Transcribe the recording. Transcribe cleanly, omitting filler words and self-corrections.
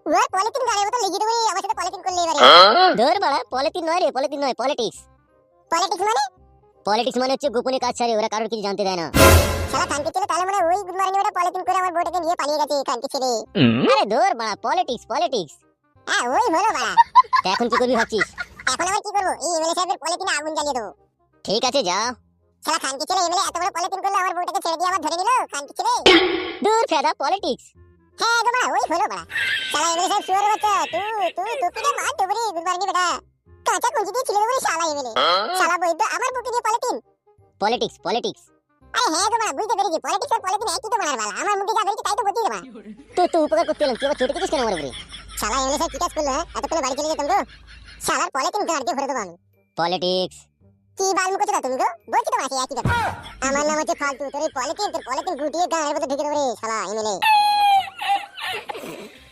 ওই পলিথিন গাড়ির মতো লিখে দেবো আমার সাথে পলিথিন করলে এবারে ধর বাড়া, পলিথিন নয় রে, পলিথিন নয়, পলিটিক্স। পলিটিক্স মানে পলিটিক্স মানে হচ্ছে গোপনে কাজ ছাড়ে, ওরা কারোর কিছু জানতে দেয় না। শালা কানকে ছেলে তাহলে মানে ওই গুড মর্নিং ওটা পলিথিন করে আমার বউটাকে নিয়ে পালিয়ে গেছে কানকে ছেলে। আরে ধর বাড়া, পলিটিক্স পলিটিক্স। হ্যাঁ ওই হলো বাড়া। তা এখন কি করবি ভাবছিস? এখন আবার কি করবো, এই এমএলএ সাহেবের পলিথিনে আগুন জ্বালিয়ে দেবো। ঠিক আছে যা। শালা কানকে ছেলে এমএলএ এত বড় পলিথিন করলো আমার বউটাকে ছেড়ে দিয়ে আবার ধরে নিল কানকে ছেলে। দূর ফেদা, পলিটিক্স। হ্যাঁ গো বাড়া ওই হলো বাড়া। শালা এমএলএ সাহেব শুয়ারের বাচ্চা, তুই টুপিটা মার ডুবরি গুড মর্নিং বেটা। কাঁচা কুঞ্চি দিয়ে ছিলে দেবো শালা এমএলএ। শালা বৈদ্য আমার বুকে দিয়ে পলিথিন। Politics politics. আরে হ্যাঁ গো বাড়া বুঝতে পেরেছি, পলিটিক্স আর পলিথিন একই তো বাড়ার বালা। আমার মুখে যা বেরিয়েছে তাই তো বলছি বাড়া। তুই উপকার করতে এলাম, তুই আবার চটে গেছিস কেন আমার উপরে? শালা এমএলএ সাহেব কি কাজ করলো, এতক্ষণে বাড়ি চলে যেতাম গো। শালার পলিথিন গাড় দিয়ে ভরে দেবো আমি। পলিটিক্স। কি বালমুখ করছো তুমি গো, বলছি তো মাসি একই কথা। আমার নাম হচ্ছে ফালতু, তোর পলিথিন গুটিয়ে গাড়ির মধ্যে ঢুকে দেবো রে শালা এমএলএ।